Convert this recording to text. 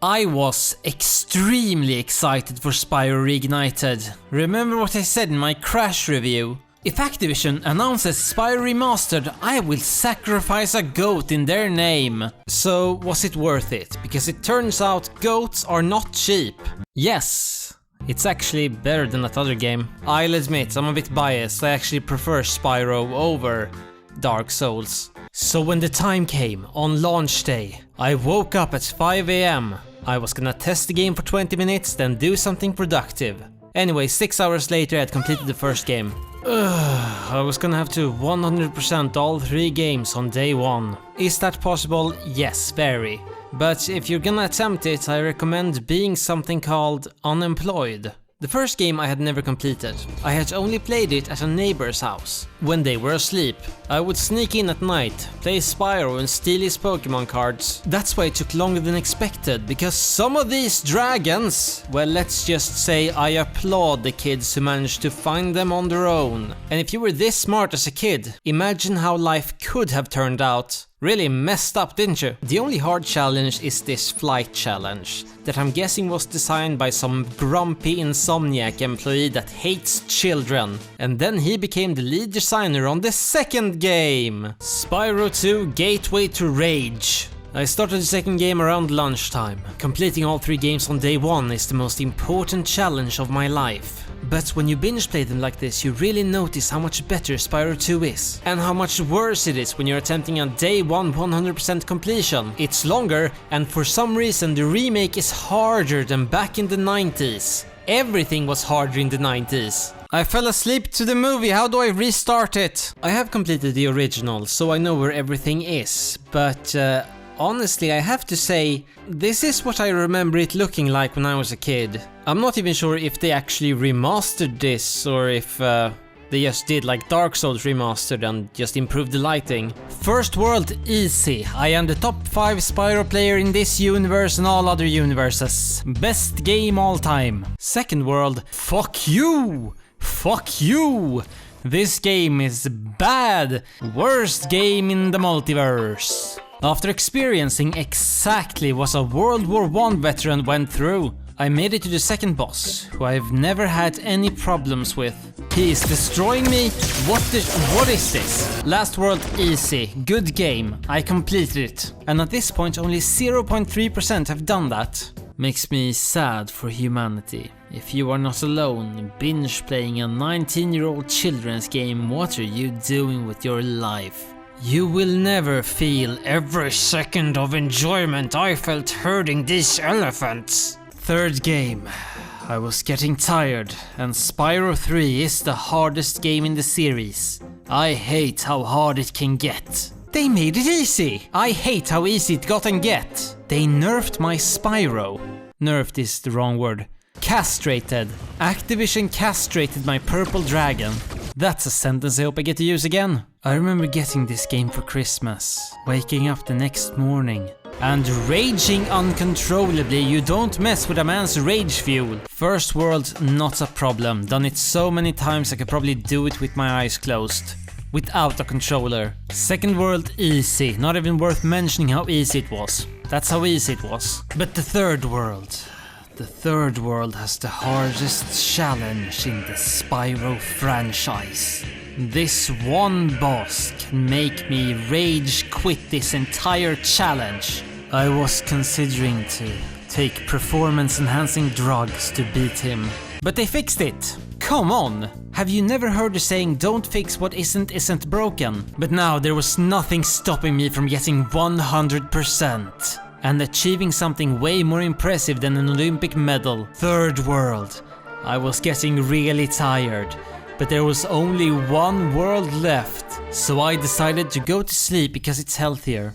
I was extremely excited for Spyro Reignited. Remember what I said in my Crash review? If Activision announces Spyro Remastered, I will sacrifice a goat in their name. So was it worth it? Because it turns out goats are not cheap. Yes, it's actually better than that other game. I'll admit, I'm a bit biased. I actually prefer Spyro over Dark Souls. So when the time came, on launch day, I woke up at 5 AM. I was gonna test the game for 20 minutes, then do something productive. Anyway, 6 hours later I had completed the first game. I was gonna have to 100% all 3 games on day 1. Is that possible? Yes, very. But if you're gonna attempt it, I recommend being something called unemployed. The first game I had never completed. I had only played it at a neighbor's house, when they were asleep. I would sneak in at night, play Spyro and steal his Pokemon cards. That's why it took longer than expected, because some of these dragons, well, let's just say I applaud the kids who managed to find them on their own. And if you were this smart as a kid, imagine how life could have turned out. Really messed up, didn't you? The only hard challenge is this flight challenge, that I'm guessing was designed by some grumpy Insomniac employee that hates children. And then he became the lead designer on the second game, Spyro 2 Gateway to Rage. I started the second game around lunchtime. Completing all 3 games on day 1 is the most important challenge of my life. But when you binge play them like this, you really notice how much better Spyro 2 is. And how much worse it is when you're attempting a day 1 100% completion. It's longer, and for some reason the remake is harder than back in the 90s. Everything was harder in the 90s. I fell asleep to the movie, how do I restart it? I have completed the original, so I know where everything is, but honestly, I have to say, this is what I remember it looking like when I was a kid. I'm not even sure if they actually remastered this, or if they just did like Dark Souls remastered and just improved the lighting. First world, easy. I am the top 5 Spyro player in this universe and all other universes. Best game all time. Second world, fuck you! Fuck you! This game is bad! Worst game in the multiverse. After experiencing exactly what a World War I veteran went through, I made it to the second boss, who I've never had any problems with. He is destroying me. What is this? Last world, easy. Good game. I completed it. And at this point only 0.3% have done that. Makes me sad for humanity. If you are not alone, binge playing a 19-year-old children's game, what are you doing with your life? You will never feel every second of enjoyment I felt herding these elephants. Third game. I was getting tired, and Spyro 3 is the hardest game in the series. I hate how hard it can get. They made it easy! I hate how easy it got and get. They nerfed my Spyro. Nerfed is the wrong word. Castrated. Activision castrated my purple dragon. That's a sentence I hope I get to use again. I remember getting this game for Christmas, waking up the next morning, and raging uncontrollably. You don't mess with a man's rage fuel. First world, not a problem. Done it so many times I could probably do it with my eyes closed, without a controller. Second world, easy. Not even worth mentioning how easy it was. That's how easy it was. But the third world. The third world has the hardest challenge in the Spyro franchise. This one boss can make me rage quit this entire challenge. I was considering to take performance enhancing drugs to beat him, but they fixed it. Come on! Have you never heard the saying, don't fix what isn't broken? But now there was nothing stopping me from getting 100%. And achieving something way more impressive than an Olympic medal. Third world. I was getting really tired, but there was only one world left, so I decided to go to sleep because it's healthier.